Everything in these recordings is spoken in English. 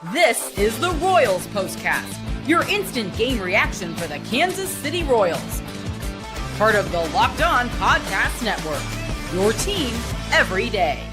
This is the Royals Postcast, your instant game reaction for the Kansas City Royals. Part of the Locked On Podcast Network, your team every day.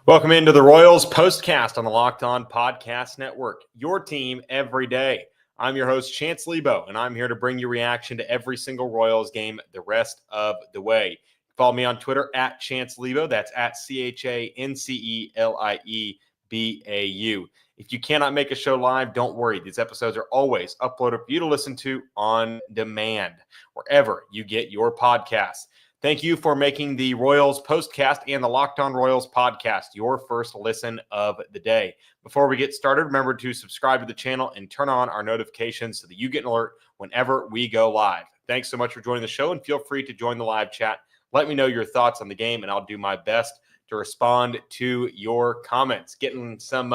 Welcome into the Royals Postcast on the Locked On Podcast Network, your team every day. I'm your host, Chance Liebau, and I'm here to bring you reaction to every single Royals game the rest of the way. Follow me on Twitter at Chance Liebau. That's at ChanceLiebau. If you cannot make a show live, don't worry. These episodes are always uploaded for you to listen to on demand, wherever you get your podcasts. Thank you for making the Royals Postcast and the Locked On Royals podcast your first listen of the day. Before we get started, remember to subscribe to the channel and turn on our notifications so that you get an alert whenever we go live. Thanks so much for joining the show, and feel free to join the live chat. Let me know your thoughts on the game, and I'll do my best to respond to your comments. Getting some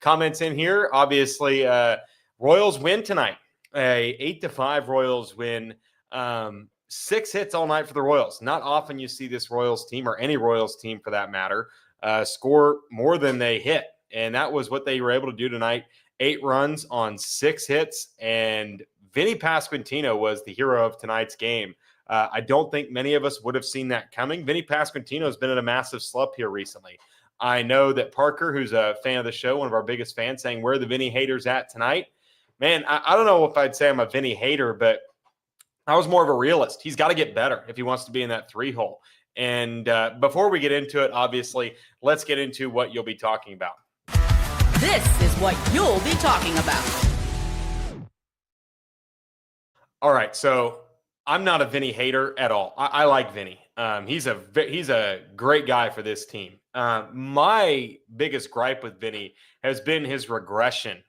comments in here. Obviously, Royals win tonight. A 8-5 Royals win. 6 hits all night for the Royals. Not often you see this Royals team, or any Royals team for that matter, score more than they hit. And that was what they were able to do tonight. 8 runs on 6 hits. And Vinnie Pasquantino was the hero of tonight's game. I don't think many of us would have seen that coming. Vinnie Pasquantino has been in a massive slump here recently. I know that Parker, who's a fan of the show, one of our biggest fans, saying, where are the Vinnie haters at tonight? Man, I don't know if I'd say I'm a Vinnie hater, but I was more of a realist. He's got to get better if he wants to be in that 3-hole. And before we get into it, obviously, let's get into what you'll be talking about. This is what you'll be talking about. All right, so I'm not a Vinnie hater at all. I like Vinnie. He's a great guy for this team. My biggest gripe with Vinnie has been his regression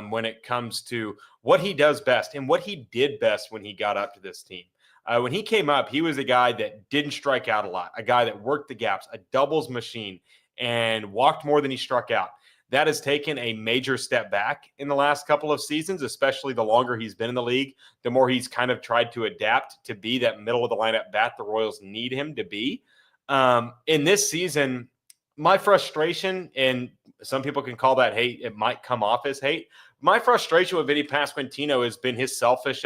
when it comes to what he does best and what he did best when he got up to this team. When he came up, he was a guy that didn't strike out a lot, a guy that worked the gaps, a doubles machine, and walked more than he struck out. That has taken a major step back in the last couple of seasons, especially the longer he's been in the league, the more he's kind of tried to adapt to be that middle of the lineup bat the Royals need him to be. In this season, my frustration, and some people can call that hate, it might come off as hate. My frustration with Vinnie Pasquantino has been his selfish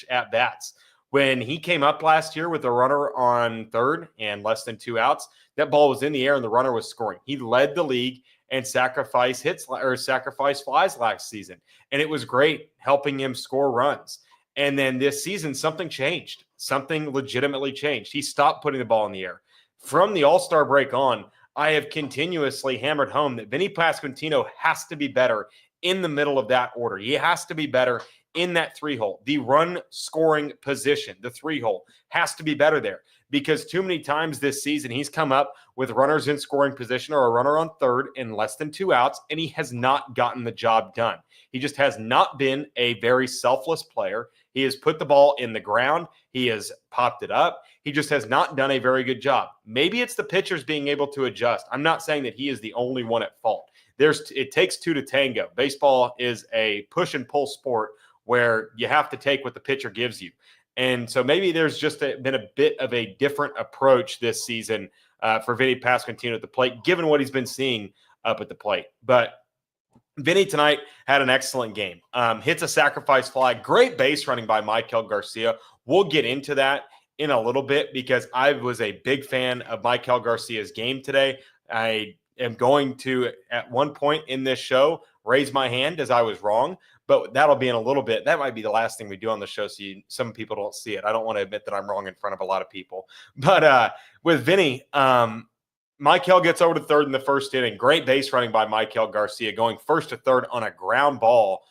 at-bats. When he came up last year with a runner on third and less than 2 outs, that ball was in the air and the runner was scoring. He led the league and sacrifice flies last season. And it was great helping him score runs. And then this season, something changed. Something legitimately changed. He stopped putting the ball in the air. From the All-Star break on, I have continuously hammered home that Vinnie Pasquantino has to be better in the middle of that order. He has to be better in that 3-hole. The run scoring position, the 3-hole, has to be better there, because too many times this season he's come up with runners in scoring position or a runner on third in less than 2 outs, and he has not gotten the job done. He just has not been a very selfless player. He has put the ball in the ground. He has popped it up. He just has not done a very good job. Maybe it's the pitchers being able to adjust. I'm not saying that he is the only one at fault. It takes 2 to tango. Baseball is a push and pull sport where you have to take what the pitcher gives you. And so maybe there's just been a bit of a different approach this season for Vinnie Pasquantino at the plate, given what he's been seeing up at the plate. But Vinnie tonight had an excellent game. Hits a sacrifice fly. Great base running by Michael Garcia. We'll get into that in a little bit, because I was a big fan of Michael Garcia's game today. I am going to, at one point in this show, raise my hand as I was wrong, but that'll be in a little bit. That might be the last thing we do on the show, so some people don't see it. I don't want to admit that I'm wrong in front of a lot of people. But with Vinnie, Michael gets over to third in the first inning. Great base running by Michael Garcia, going first to third on a ground ball.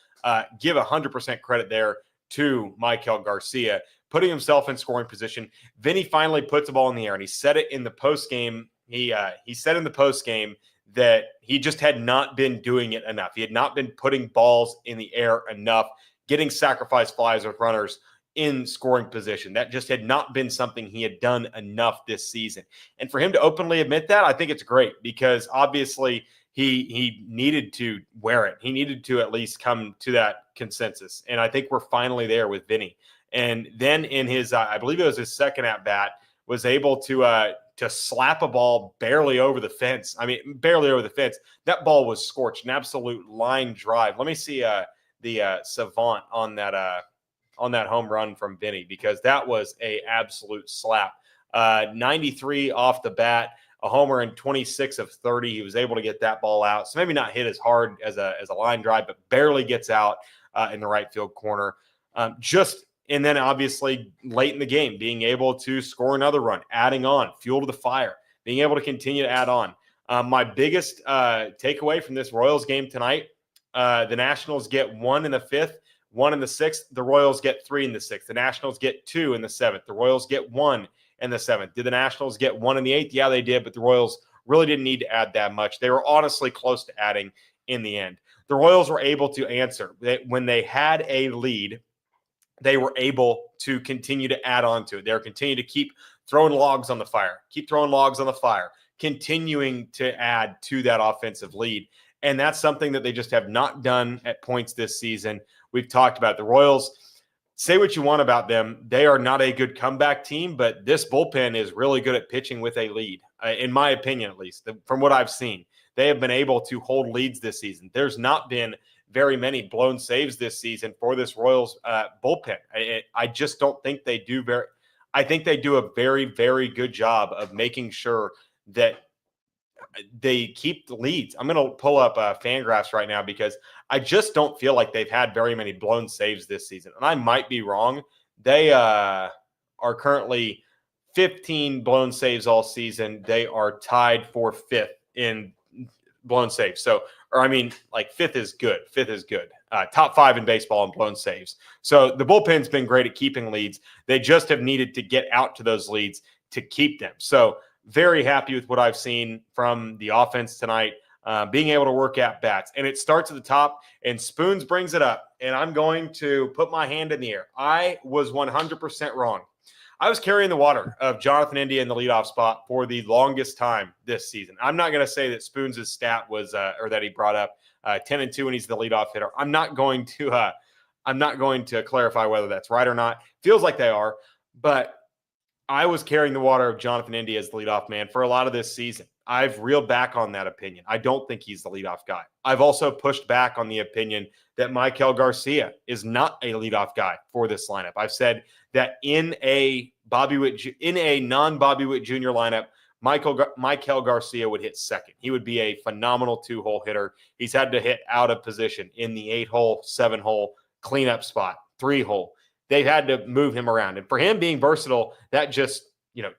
Give 100% credit there to Michael Garcia, putting himself in scoring position. Vinnie finally puts the ball in the air, and he said it in the postgame. He said in the postgame that he just had not been doing it enough. He had not been putting balls in the air enough, getting sacrifice flies with runners in scoring position. That just had not been something he had done enough this season. And for him to openly admit that, I think it's great, because obviously he needed to wear it. He needed to at least come to that consensus. And I think we're finally there with Vinnie. And then in his, I believe it was his second at bat, was able to to slap a ball barely over the fence. I mean, barely over the fence. That ball was scorched, an absolute line drive. Let me see the savant on that home run from Vinnie, because that was a absolute slap. 93 off the bat, a homer in 26 of 30. He was able to get that ball out. So maybe not hit as hard as a line drive, but barely gets out in the right field corner. And then obviously late in the game, being able to score another run, adding on, fuel to the fire, being able to continue to add on. My biggest takeaway from this Royals game tonight, the Nationals get 1 in the 5th, 1 in the 6th. The Royals get 3 in the 6th. The Nationals get 2 in the 7th. The Royals get 1 in the 7th. Did the Nationals get 1 in the 8th? Yeah, they did, but the Royals really didn't need to add that much. They were honestly close to adding in the end. The Royals were able to answer. When they had a lead, they were able to continue to add on to it. They were continuing to keep throwing logs on the fire, continuing to add to that offensive lead. And that's something that they just have not done at points this season. We've talked about the Royals. Say what you want about them. They are not a good comeback team, but this bullpen is really good at pitching with a lead, in my opinion, at least, from what I've seen. They have been able to hold leads this season. There's not been very many blown saves this season for this Royals bullpen. I just don't think they do I think they do a very, very good job of making sure that they keep the leads. I'm going to pull up FanGraphs right now because I just don't feel like they've had very many blown saves this season. And I might be wrong. They are currently 15 blown saves all season. They are tied for 5th in blown saves. So, like 5th is good. 5th is good. Top 5 in baseball in blown saves. So the bullpen's been great at keeping leads. They just have needed to get out to those leads to keep them. So very happy with what I've seen from the offense tonight, being able to work at bats. And it starts at the top, and Spoons brings it up. And I'm going to put my hand in the air. I was 100% wrong. I was carrying the water of Jonathan India in the leadoff spot for the longest time this season. I'm not going to say that Spoons' stat was, or that he brought up 10-2 and he's the leadoff hitter. I'm not going to clarify whether that's right or not. Feels like they are, but I was carrying the water of Jonathan India as the leadoff man for a lot of this season. I've reeled back on that opinion. I don't think he's the leadoff guy. I've also pushed back on the opinion that Maikel Garcia is not a leadoff guy for this lineup. I've said that in a non-Bobby Witt Jr. lineup, Maikel Garcia would hit second. He would be a phenomenal 2-hole hitter. He's had to hit out of position in the 8-hole, 7-hole cleanup spot, 3-hole. They've had to move him around. And for him being versatile, that just,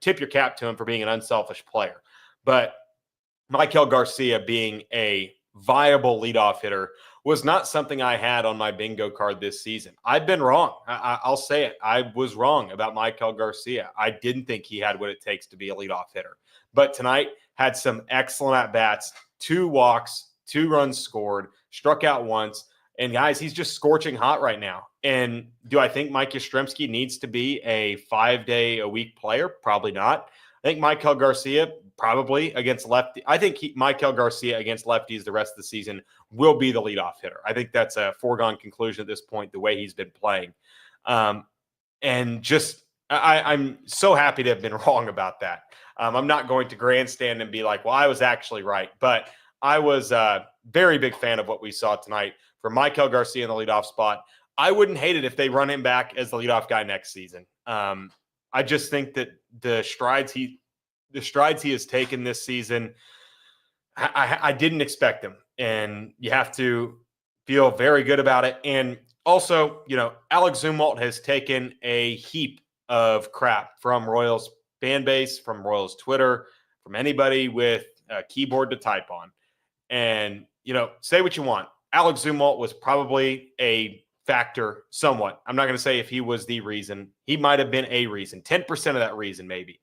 tip your cap to him for being an unselfish player. But Maikel Garcia being a viable leadoff hitter was not something I had on my bingo card this season. I've been wrong. I'll say it. I was wrong about Maikel Garcia. I didn't think he had what it takes to be a leadoff hitter. But tonight had some excellent at-bats, 2 walks, 2 runs scored, struck out once. And guys, he's just scorching hot right now. And do I think Mike Yastrzemski needs to be a 5-day-a-week player? Probably not. I think Maikel Garcia probably against lefty. I think Maikel Garcia against lefties the rest of the season will be the leadoff hitter. I think that's a foregone conclusion at this point, the way he's been playing. And just I'm so happy to have been wrong about that. I'm not going to grandstand and be like, well, I was actually right. But I was a very big fan of what we saw tonight from Maikel Garcia in the leadoff spot. I wouldn't hate it if they run him back as the leadoff guy next season. I just think that the strides he has taken this season, I didn't expect them, and you have to feel very good about it. And also, Alex Zumwalt has taken a heap of crap from Royals fan base, from Royals Twitter, from anybody with a keyboard to type on. And, say what you want. Alex Zumwalt was probably a factor somewhat. I'm not going to say if he was the reason. He might have been a reason, 10% of that reason maybe.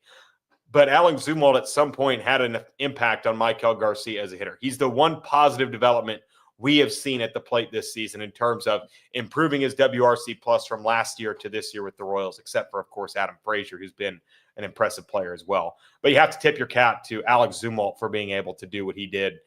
But Alex Zumwalt at some point had an impact on Maikel Garcia as a hitter. He's the one positive development we have seen at the plate this season in terms of improving his WRC plus from last year to this year with the Royals, except for, of course, Adam Frazier, who's been an impressive player as well. But you have to tip your cap to Alex Zumwalt for being able to do what he did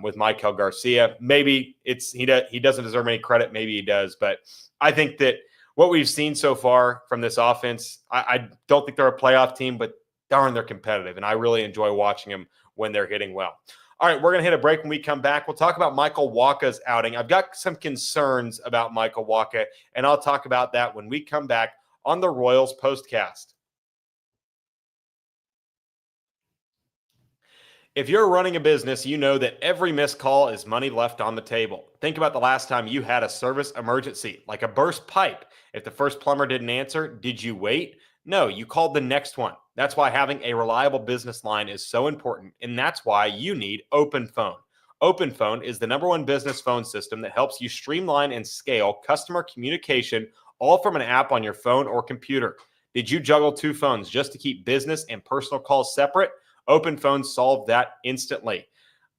with Maikel Garcia. Maybe he doesn't deserve any credit. Maybe he does. But I think that what we've seen so far from this offense, I don't think they're a playoff team, but darn, they're competitive. And I really enjoy watching them when they're hitting well. All right, we're going to hit a break. When we come back, we'll talk about Michael Wacha's outing. I've got some concerns about Michael Wacha, and I'll talk about that when we come back on the Royals Postcast. If you're running a business, you know that every missed call is money left on the table. Think about the last time you had a service emergency, like a burst pipe. If the first plumber didn't answer, did you wait? No, you called the next one. That's why having a reliable business line is so important, and that's why you need OpenPhone. OpenPhone is the #1 business phone system that helps you streamline and scale customer communication, all from an app on your phone or computer. Did you juggle 2 phones just to keep business and personal calls separate? OpenPhone solved that instantly.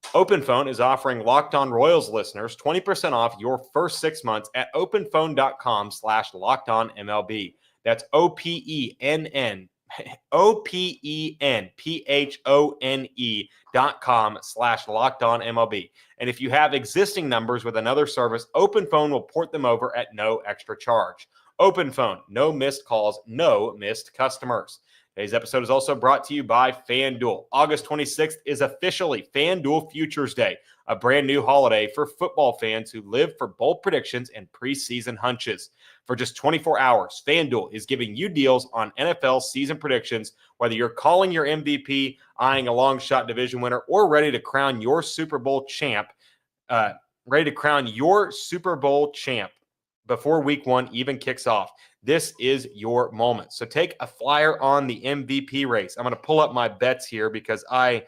OpenPhone is offering Locked On Royals listeners 20% off your first 6 months at openphone.com/LockedOnMLB. That's OpenPhone.com/LockedOnMLB. And if you have existing numbers with another service, OpenPhone will port them over at no extra charge. OpenPhone, no missed calls, no missed customers. Today's episode is also brought to you by FanDuel. August 26th is officially FanDuel Futures Day, a brand new holiday for football fans who live for bold predictions and preseason hunches. For just 24 hours, FanDuel is giving you deals on NFL season predictions, whether you're calling your MVP, eyeing a long shot division winner, or ready to crown your Super Bowl champ. Before week 1 even kicks off. This is your moment. So take a flyer on the MVP race. I'm going to pull up my bets here because I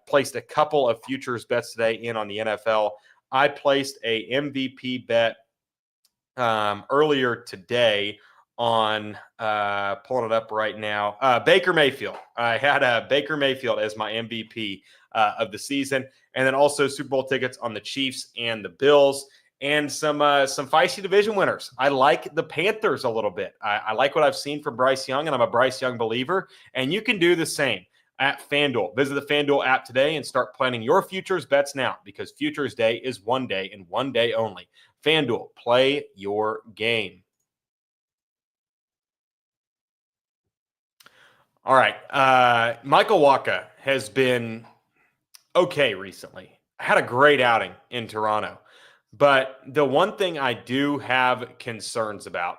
placed a couple of futures bets today in on the NFL. I placed a MVP bet earlier today on pulling it up right now. Baker Mayfield. I had Baker Mayfield as my MVP of the season, and then also Super Bowl tickets on the Chiefs and the Bills. And some feisty division winners. I like the Panthers a little bit. I like what I've seen from Bryce Young, and I'm a Bryce Young believer. And you can do the same at FanDuel. Visit the FanDuel app today and start planning your futures bets now, because Futures Day is one day and one day only. FanDuel, play your game. All right. Michael Wacha has been okay recently. I had a great outing in Toronto. But the one thing I do have concerns about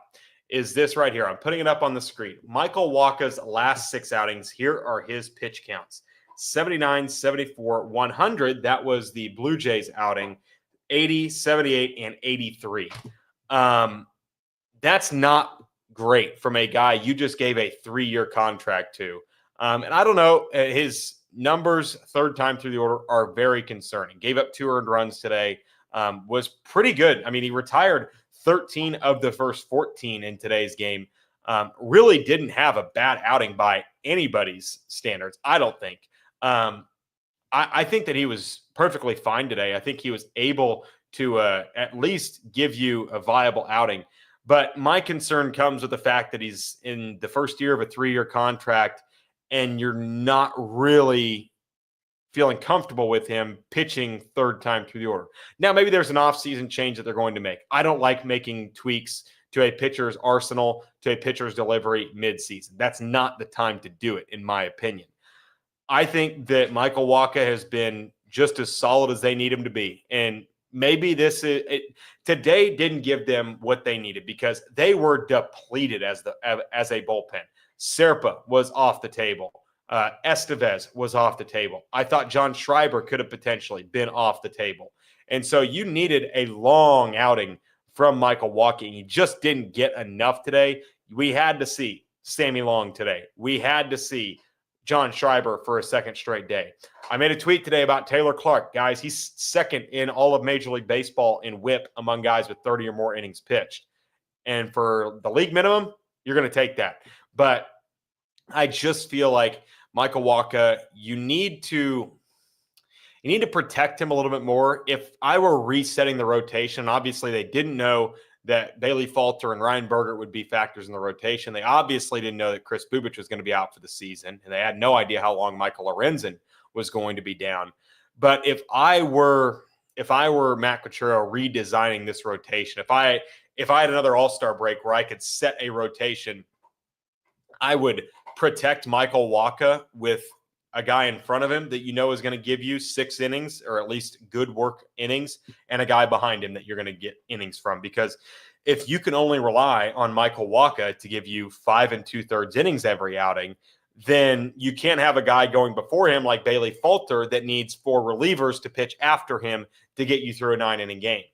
is this right here. I'm putting it up on the screen. Michael Wacha's last 6 outings. Here are his pitch counts: 79, 74, 100. That was the Blue Jays outing. 80, 78, and 83. That's not great from a guy you just gave a 3-year contract to. And I don't know, his numbers third time through the order are very concerning. Gave up 2 earned runs today. Was pretty good. I mean, he retired 13 of the first 14 in today's game. Really didn't have a bad outing by anybody's standards, I don't think. I think that he was perfectly fine today. I think he was able to at least give you a viable outing. But my concern comes with the fact that he's in the first year of a 3-year contract, and you're not really feeling comfortable with him pitching third time through the order. Now, maybe there's an offseason change that they're going to make. I don't like making tweaks to a pitcher's arsenal, to a pitcher's delivery midseason. That's not the time to do it, in my opinion. I think that Michael Wacha has been just as solid as they need him to be. And maybe today didn't give them what they needed, because they were depleted as a bullpen. Serpa was off the table. Estevez was off the table. I thought John Schreiber could have potentially been off the table. And so you needed a long outing from Michael Wacha, and you just didn't get enough today. We had to see Sammy Long today. We had to see John Schreiber for a second straight day. I made a tweet today about Taylor Clark. Guys, he's second in all of Major League Baseball in WHIP among guys with 30 or more innings pitched. And for the league minimum, you're going to take that. But I just feel like Michael Wacha, you need to protect him a little bit more. If I were resetting the rotation, obviously they didn't know that Bailey Falter and Ryan Berger would be factors in the rotation. They obviously didn't know that Chris Bubich was going to be out for the season, and they had no idea how long Michael Lorenzen was going to be down. But if I were Matt Quatrero redesigning this rotation, if I had another All-Star break where I could set a rotation, I would protect Michael Wacha with a guy in front of him that you know is going to give you 6 innings or at least good work innings, and a guy behind him that you're going to get innings from. Because if you can only rely on Michael Wacha to give you 5 2/3 innings every outing, then you can't have a guy going before him like Bailey Falter that needs 4 relievers to pitch after him to get you through a 9-inning game.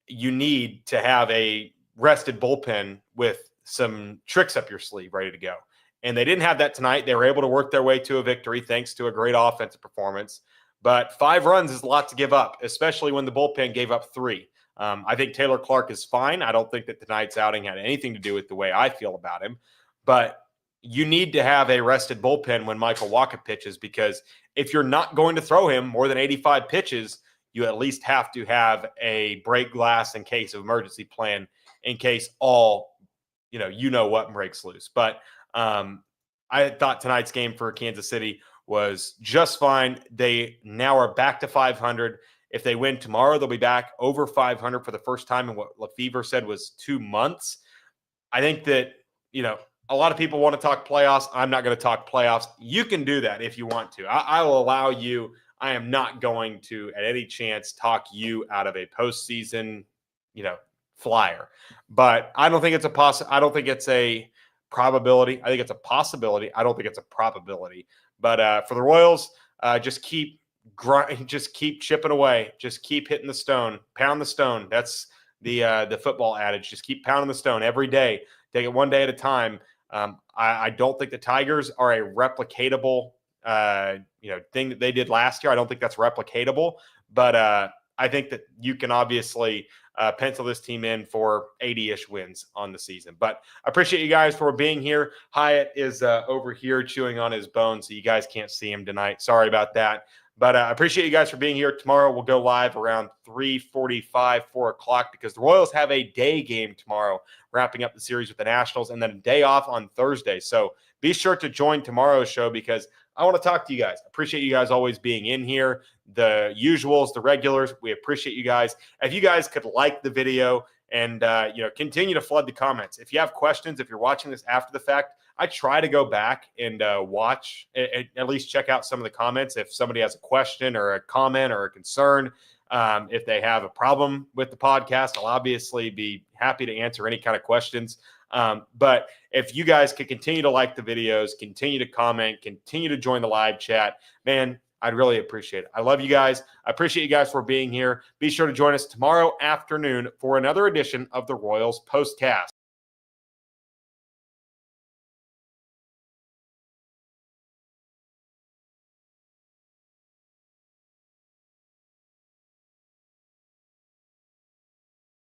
You need to have a rested bullpen with some tricks up your sleeve ready to go. And they didn't have that tonight. They were able to work their way to a victory thanks to a great offensive performance. But 5 runs is a lot to give up, especially when the bullpen gave up 3. I think Taylor Clark is fine. I don't think that tonight's outing had anything to do with the way I feel about him. But you need to have a rested bullpen when Michael Wacha pitches, because if you're not going to throw him more than 85 pitches, you at least have to have a break glass in case of emergency plan in case all, you know what breaks loose. But I thought tonight's game for Kansas City was just fine. They now are back to 500. If they win tomorrow, they'll be back over 500 for the first time in what Lefevre said was 2 months. I think that, a lot of people want to talk playoffs. I'm not going to talk playoffs. You can do that if you want to. I will allow you. I am not going to, at any chance, talk you out of a postseason, flyer. But I don't think it's I don't think it's a probability. I think it's a possibility. I don't think it's a probability. But for the Royals, just keep chipping away. Just keep hitting the stone. Pound the stone. That's the football adage. Just keep pounding the stone every day. Take it one day at a time. I don't think the Tigers are a replicatable thing that they did last year. I don't think that's replicatable. But I think that you can obviously pencil this team in for 80-ish wins on the season. But I appreciate you guys for being here. Hyatt is over here chewing on his bone, so you guys can't see him tonight. Sorry about that. But I appreciate you guys for being here. Tomorrow we'll go live around 3:45, 4 o'clock, because the Royals have a day game tomorrow, wrapping up the series with the Nationals, and then a day off on Thursday. So be sure to join tomorrow's show, because I want to talk to you guys. Appreciate you guys always being in here. The usuals, the regulars, we appreciate you guys. If you guys could like the video and continue to flood the comments. If you have questions, if you're watching this after the fact, I try to go back and watch, at least check out some of the comments. If somebody has a question or a comment or a concern, if they have a problem with the podcast, I'll obviously be happy to answer any kind of questions. But if you guys could continue to like the videos, continue to comment, continue to join the live chat, man, I'd really appreciate it. I love you guys. I appreciate you guys for being here. Be sure to join us tomorrow afternoon for another edition of the Royals Postcast.